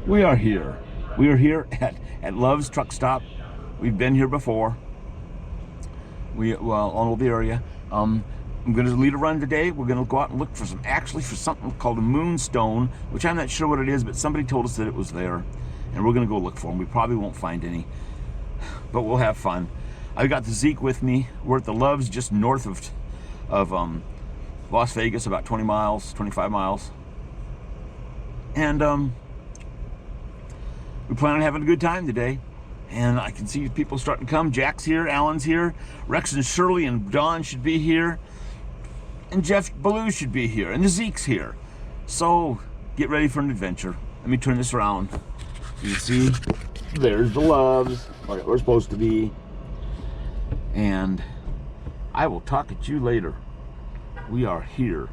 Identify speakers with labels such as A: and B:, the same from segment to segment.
A: We are here. We are here at Love's Truck Stop. We've been here before. Well, all over the area. I'm going to lead a run today. We're going to go out and look for something called a moonstone, which I'm not sure what it is, but somebody told us that it was there, and we're going to go look for them. We probably won't find any, but we'll have fun. I've got the Zeke with me. We're at the Love's just north of Las Vegas, about 20 miles, 25 miles, and we plan on having a good time today. And I can see people starting to come. Jack's here, Alan's here, Rex and Shirley and Don should be here, and Jeff Ballou should be here, and the Zeke's here. So get ready for an adventure. Let me turn this around. You can see there's the Loves, like we're supposed to be. And I will talk at you later. We are here.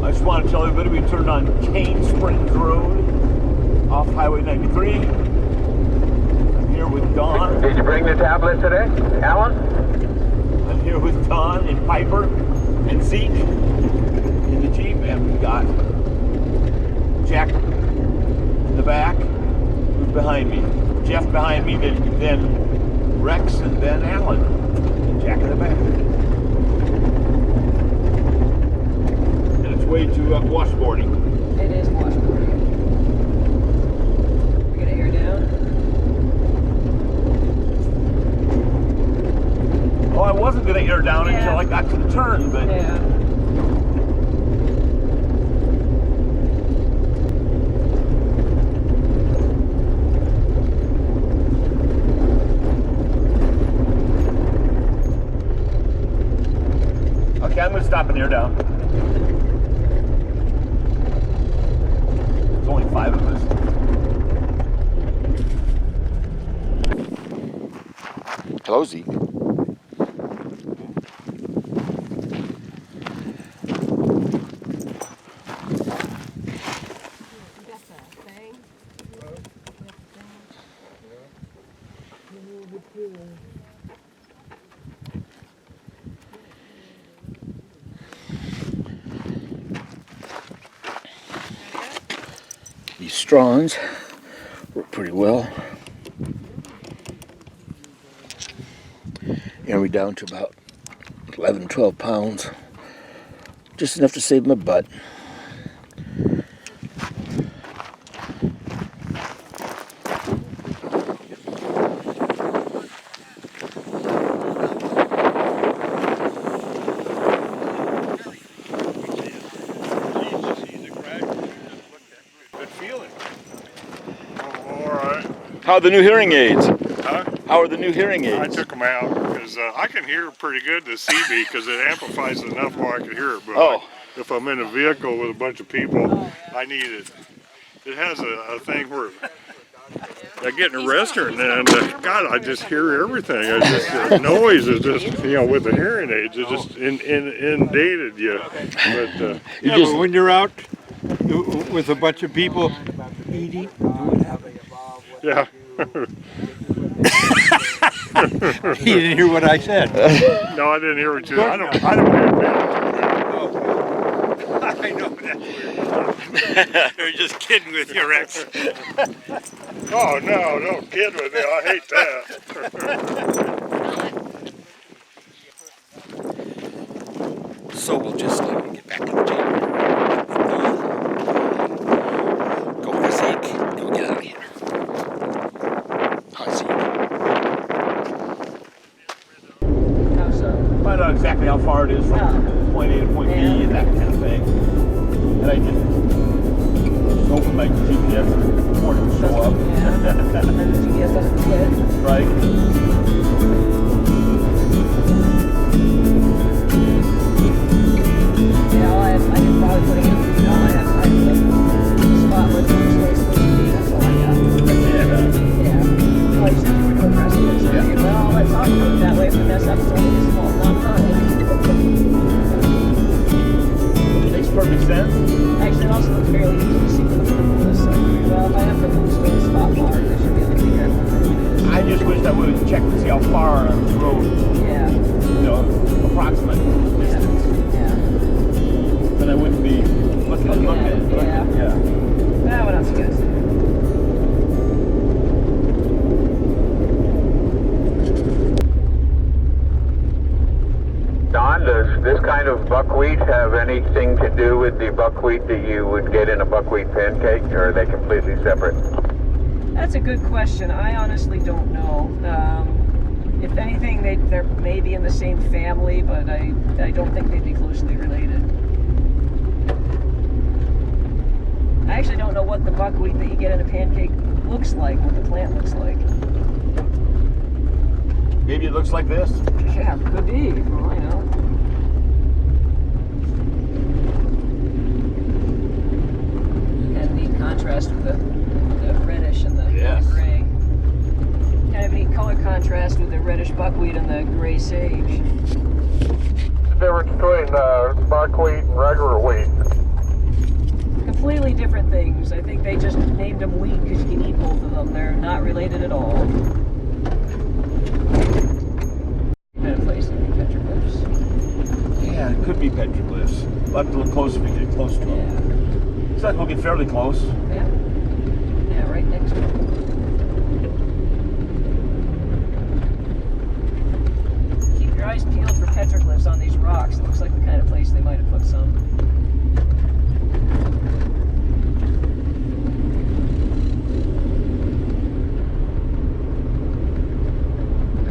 A: I just want to tell everybody we turned on Cane Springs Road off Highway 93. I'm here with Don.
B: Did you bring the tablet today, Alan?
A: I'm here with Don and Piper and Zeke in the Jeep, and we've got Jack in the back. Who's behind me? Jeff behind me, then Rex, and then Alan. And Jack in the back. Way to washboarding.
C: It is washboarding. We're gonna air down.
A: Oh, I wasn't gonna air down until I got to the turn, but
C: yeah.
A: Okay, I'm gonna stop and air down. Only 5 of us. Hello, Zeke. These Strongs work pretty well. And we're down to about 11, 12 pounds. Just enough to save my butt. How are the new hearing aids?
D: Huh?
A: How are the new hearing aids?
D: I took them out because I can hear pretty good the CB because it amplifies enough where I can hear it. But if I'm in a vehicle with a bunch of people, I need it. It has a thing where I get in a restaurant and God, I just hear everything. I just the noise is just with the hearing aids, it just inundated you. But
E: but when you're out with a bunch of people eating,
D: yeah.
E: You didn't hear what I said.
D: No, I didn't hear what you said. I don't hear it.
E: I know that's weird. You're just kidding with you, Rex.
D: Oh no, don't kid with me. I hate that.
A: So we'll just get back. far it is from point A to point B and that kind of thing. And I just hoping my GPS report will show up.
C: Yeah. And the GPS doesn't quit.
A: Right.
C: Yeah, I can probably put it in. You know, I have the spot where the moon stays supposed to be. That's all I got.
A: Yeah.
C: Yeah. Well, you said you were doing precedence. So
A: Yeah.
C: well, let's talk about it that way. If we mess up, it's only his fault, not mine.
A: Makes perfect sense.
C: Actually, it also looks fairly easy to see from the purple this side. Well, if I have the moon swing spot marked, I should be able to figure out what it is.
A: I just wish I would have checked to see how far on the road,
C: Yeah.
A: you know, approximate distance.
C: Yeah.
A: Then I wouldn't be looking at it.
C: Yeah.
A: Yeah.
C: What else you guys?
B: Don, does this kind of buckwheat have anything to do with the buckwheat that you would get in a buckwheat pancake, or are they completely separate?
C: That's a good question. I honestly don't know. If anything, they're maybe in the same family, but I don't think they'd be closely related. I actually don't know what the buckwheat that you get in a pancake looks like, what the plant looks like.
A: Maybe it looks like this.
C: Yeah, could be. Well, I know. Kind of neat contrast with the reddish and the
A: Yes.
C: gray. Kind of neat color contrast with the reddish buckwheat and the gray sage.
B: The difference between buckwheat and regular wheat.
C: Completely different things. I think they just named them wheat because you can eat both of them. They're not related at all. Kind of place to be petroglyphs.
A: Yeah, it could be petroglyphs. We'll have to look close if we get close to them.
C: Yeah.
A: Looks like we'll get fairly close.
C: Yeah. Yeah, right next to it. Keep your eyes peeled for petroglyphs on these rocks. It looks like the kind of place they might have put some.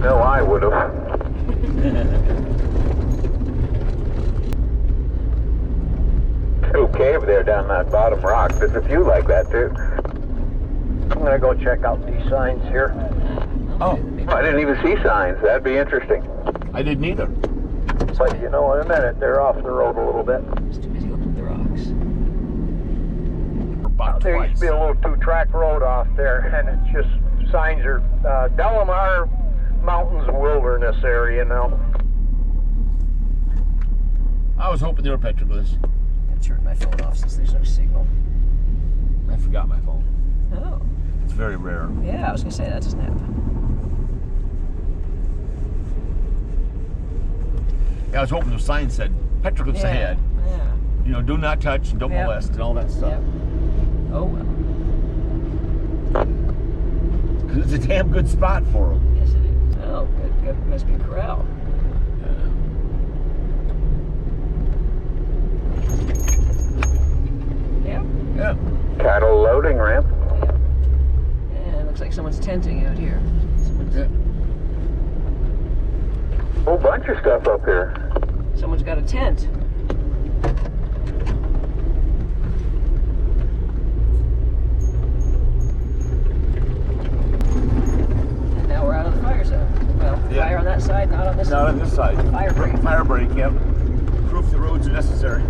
B: No, I would have. Little cave there down that bottom rock. There's a few like that too. I'm gonna go check out these signs here.
A: Oh,
B: I didn't even see signs. That'd be interesting.
A: I didn't either.
B: But you know, in a minute, they're off the road a little bit.
C: Just too busy looking at the rocks.
A: About
B: There used to be a little two-track road off there, and it's just signs are Delamar Mountains Wilderness area now.
A: I was hoping they were petroglyphs.
C: I've turned my phone off since there's no signal.
A: I forgot my phone.
C: Oh.
A: It's very rare.
C: Yeah, I was gonna say that doesn't happen.
A: Yeah, I was hoping the sign said petroglyphs ahead.
C: Yeah.
A: You know, do not touch and don't
C: Yep.
A: molest and all that stuff.
C: Yep. Oh well.
A: Because it's a damn good spot for them.
C: Yes it is. Oh, good. Must be a corral. Yeah.
A: Yeah.
B: Cattle loading ramp.
C: Yeah, it looks like someone's tenting out here.
B: Whole bunch of stuff up here.
C: Someone's got a tent. And now we're out of the fire zone. Well,
A: Yeah.
C: fire on that side, not on this
A: Not
C: side.
A: on this side.
C: Fire break.
A: Fire break, yep. Proof the roads are necessary.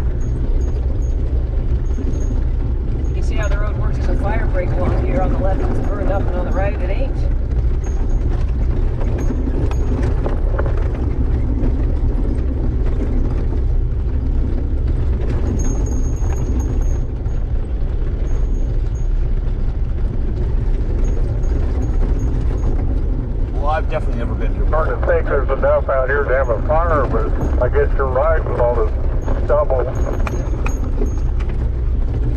C: You can see how the road works as a fire break along here on the left. It's burned up, and on the right it ain't.
A: Well, I've definitely never been here.
B: Hard to think there's enough out here to have a fire, but I guess you're right with all this stubble.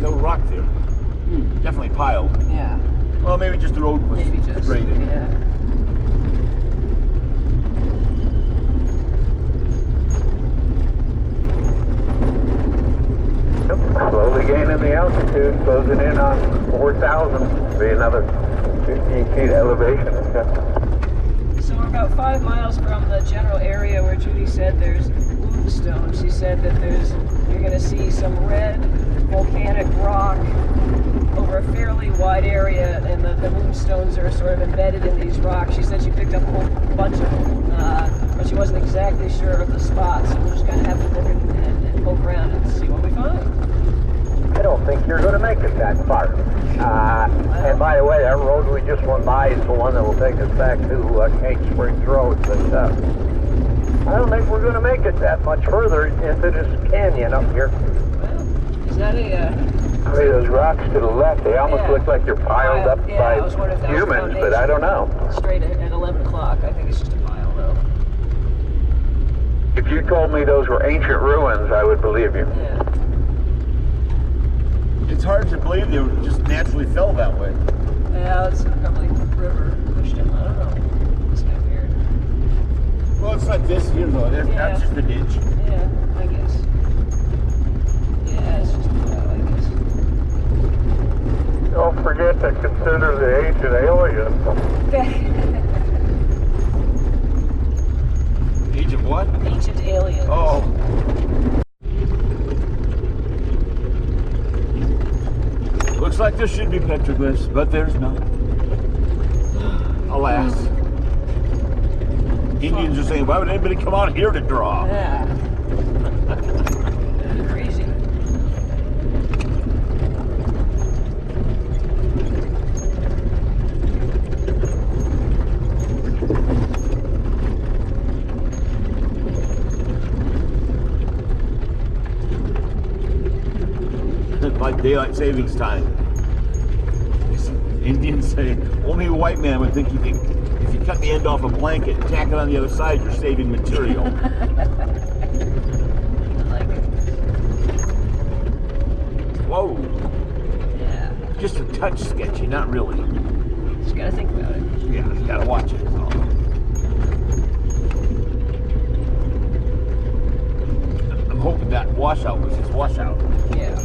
A: No rock there. Definitely piled.
C: Yeah,
A: Well, maybe just the road was
C: maybe just.
A: degraded.
C: Yeah.
B: Slowly gaining the altitude, closing in on 4,000. Be another 15 feet elevation.
C: So we're about 5 miles from the general area where Judy said there's wound said that you're going to see some red volcanic rock over a fairly wide area, and the moonstones are sort of embedded in these rocks. She said she picked up a whole bunch of them, but she wasn't exactly sure of the spots, so we're just going to have to look and poke around and see what we find.
B: I don't think you're going to make it that far. And by the way, that road we just went by is the one that will take us back to Cake Springs Road. But I don't think we're going to make it that much further into this canyon up here.
C: Well, is that a...
B: I mean, those rocks to the left, they almost look like they're piled up by
C: I was wondering if that was
B: humans, but I don't know.
C: Straight at 11 o'clock. I think it's just a pile, though.
B: If you told me those were ancient ruins, I would believe you.
C: Yeah.
A: It's hard to believe they just naturally fell that way.
C: Yeah, it's probably river pushed them. I don't know. It's kind of weird.
A: Well, it's like this here, though. That's just a ditch.
C: Yeah, I guess. Yeah, it's just a pile, I guess.
B: Don't forget to consider the ancient aliens.
A: Age of what?
C: Ancient aliens.
A: Oh. Looks like there should be petroglyphs, but there's not. Alas. Indians are saying, why would anybody come out here to draw?
C: Yeah. Crazy.
A: Like daylight savings time. Indians say only a white man would think if you cut the end off a blanket and tack it on the other side, you're saving material.
C: I like it.
A: Whoa.
C: Yeah.
A: Just a touch sketchy, not really.
C: Just gotta think about it.
A: Yeah, you gotta watch it. So. I'm hoping that washout was his washout.
C: Yeah.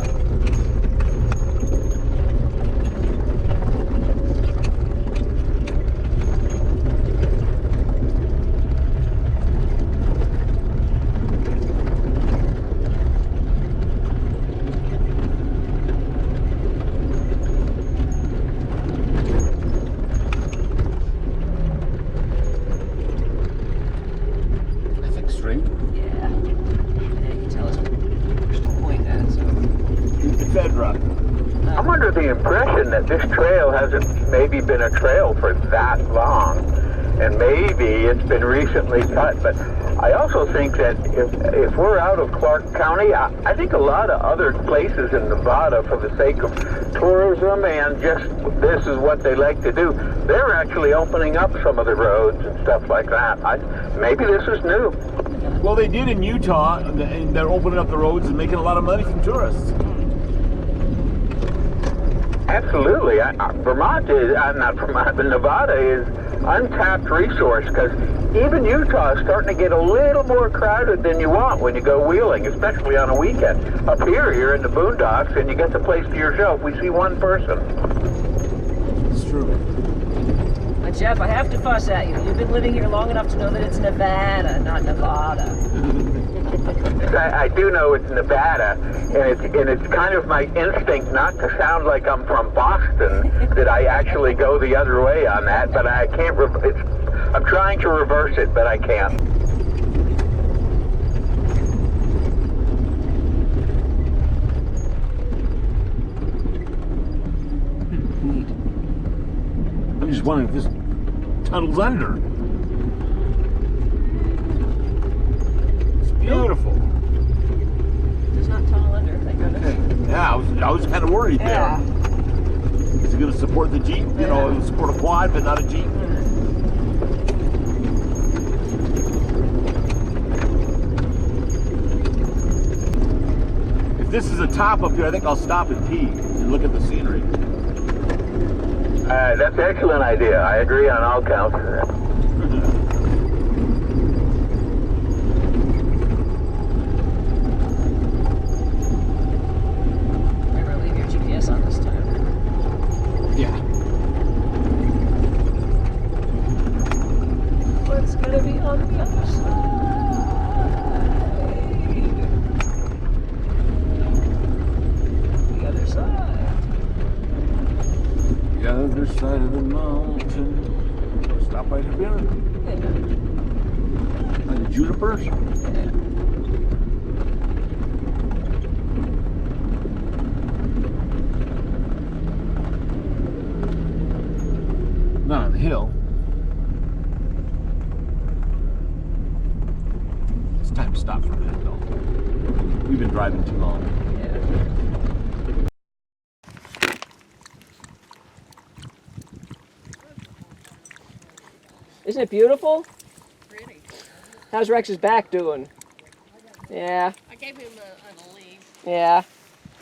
A: I think straight.
C: Yeah. Yeah, you can tell us where's the point at, so.
A: The bedrock.
B: I'm under the impression that this trail hasn't maybe been a trail for that long, and maybe it's been recently cut, but I also think that if we're out of Clark County, I think a lot of other places in Nevada, for the sake of tourism and just this is what they like to do, they're actually opening up some of the roads and stuff like that. Maybe this is new.
A: Well, they did in Utah, and they're opening up the roads and making a lot of money from tourists.
B: Absolutely. Vermont is, not Vermont, but Nevada is untapped resource, because even Utah is starting to get a little more crowded than you want when you go wheeling, especially on a weekend. Up here, you're in the boondocks and you get the place to yourself. We see one person.
A: It's true.
C: But Jeff, I have to fuss at you. You've been living here long enough to know that it's Nevada, not Nevada.
B: I do know it's Nevada, and it's kind of my instinct not to sound like I'm from Boston that I actually go the other way on that, but I can't. I'm trying to reverse it, but I can't.
C: Neat.
A: I'm just wondering if this tunnel's under. It's beautiful.
C: It's not tunnel under, thank goodness.
A: Yeah, I was kind of worried
C: Yeah.
A: there. Is it going to support the Jeep? You know, it'll support a quad, but not a Jeep. If this is a top up here, I think I'll stop and pee and look at the scenery.
B: That's an excellent idea. I agree on all counts.
C: Remember, leave your GPS on this time.
A: Yeah.
C: What's gonna be on the other side?
A: side of the mountain. Stop right up here. By the junipers. Not on the hill. It's time to stop for a minute, though. We've been driving too long.
C: Isn't it beautiful?
F: Pretty.
C: How's Rex's back doing? Yeah,
F: I gave him a leave.
C: yeah.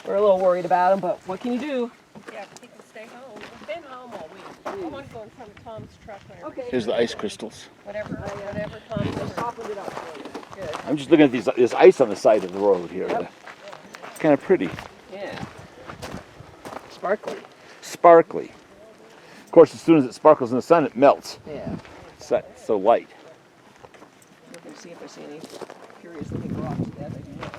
C: We're a little worried about him, but what can you do?
F: Yeah, but he can stay home. He's been home all week. I want to go in front of Tom's truck.
C: Okay.
A: Here's the ice crystals.
F: Whatever Tom
C: I
F: says.
C: softened it up for you. Good.
A: I'm just looking at this ice on the side of the road here.
C: Yep.
A: It's kind of pretty.
C: Yeah. Sparkly.
A: Sparkly. Of course, as soon as it sparkles in the sun, it melts.
C: Yeah.
A: It's so light.
C: Look and see if I see any curious looking rocks. That I do not.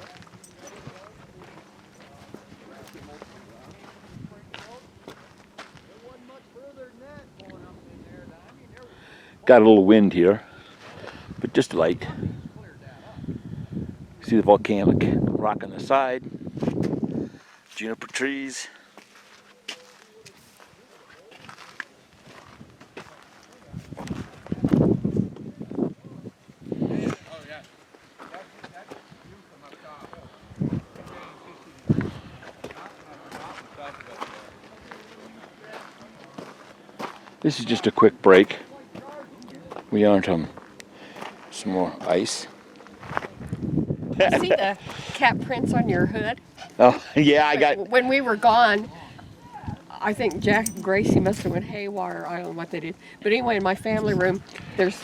A: Got a little wind here, but just light. See the volcanic rock on the side, juniper trees. This is just a quick break. We aren't some more ice.
F: See the cat prints on your hood?
A: Oh yeah, I got.
F: When we were gone, I think Jack and Gracie must have went haywire. I don't know what they did. But anyway, in my family room, there's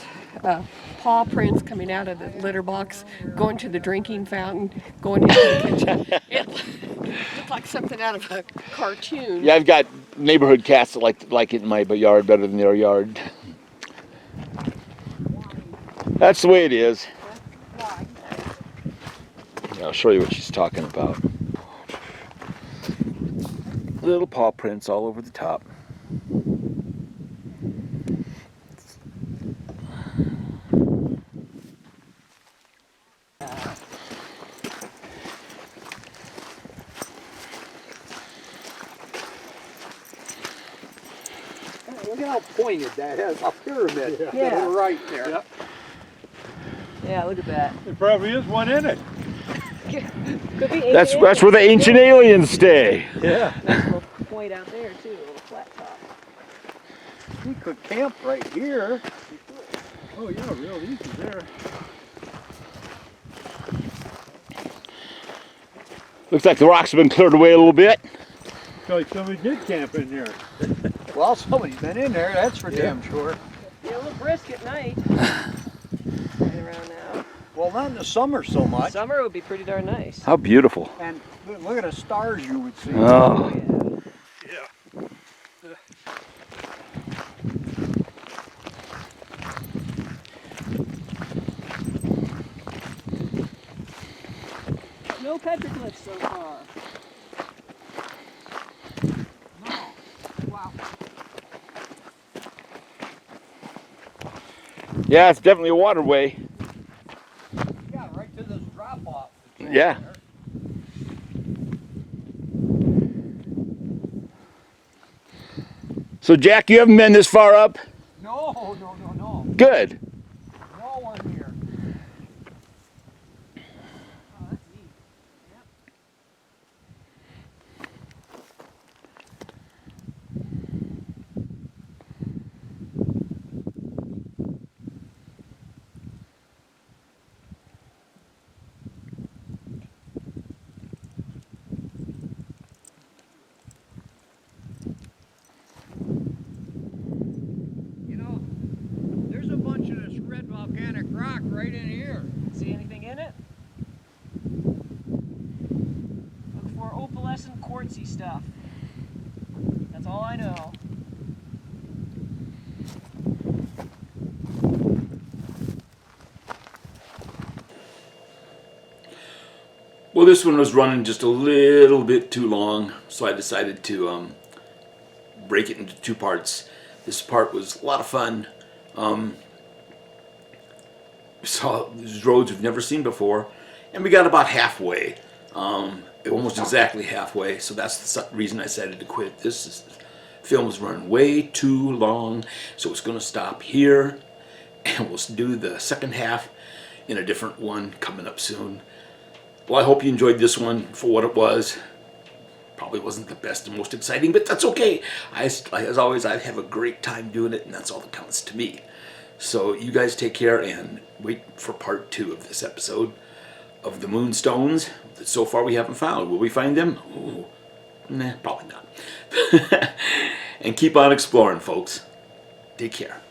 F: paw prints coming out of the litter box, going to the drinking fountain, going into the kitchen. It looked like something out of a cartoon.
A: Yeah, I've got neighborhood cats that like it in my yard better than their yard. That's the way it is. I'll show you what she's talking about. Little paw prints all over the top.
E: Look how pointed that is, a pyramid.
C: Yeah.
E: Right there. Yep.
C: Yeah, look at that.
E: There probably is one in it.
C: Could be
A: That's where the ancient aliens stay.
E: Yeah.
C: Nice little point out there too, a little flat top.
E: We could camp right here. Oh yeah, real easy there.
A: Looks like the rocks have been cleared away a little bit.
E: Looks like somebody did camp in there. Well, somebody's been in there, that's for damn sure.
C: Yeah, a little brisk at night. Right around now.
E: Well, not in the summer so much.
C: Summer would be pretty darn nice.
A: How beautiful.
E: And look at the stars you would see.
A: Oh.
C: Yeah.
E: Yeah.
C: No petroglyphs so far.
A: Yeah, it's definitely a waterway.
E: Yeah, right to this drop off.
A: Yeah. So Jack, you haven't been this far up?
E: No.
A: Good.
E: No one here. You know, there's a bunch of this red volcanic rock right in here.
C: See anything in it? Look for opalescent quartzy stuff. That's all I know.
A: Well, this one was running just a little bit too long, so I decided to break it into 2 parts. This part was a lot of fun. We saw these roads we've never seen before, and we got about halfway, almost exactly halfway. So that's the reason I decided to quit. This film was running way too long, so it's going to stop here, and we'll do the second half in a different one coming up soon. Well, I hope you enjoyed this one for what it was. Probably wasn't the best and most exciting, but that's okay. As always, I have a great time doing it, and that's all that counts to me. So you guys take care and wait for part 2 of this episode of the Moonstones that so far we haven't found. Will we find them? Ooh, nah, probably not. And keep on exploring, folks. Take care.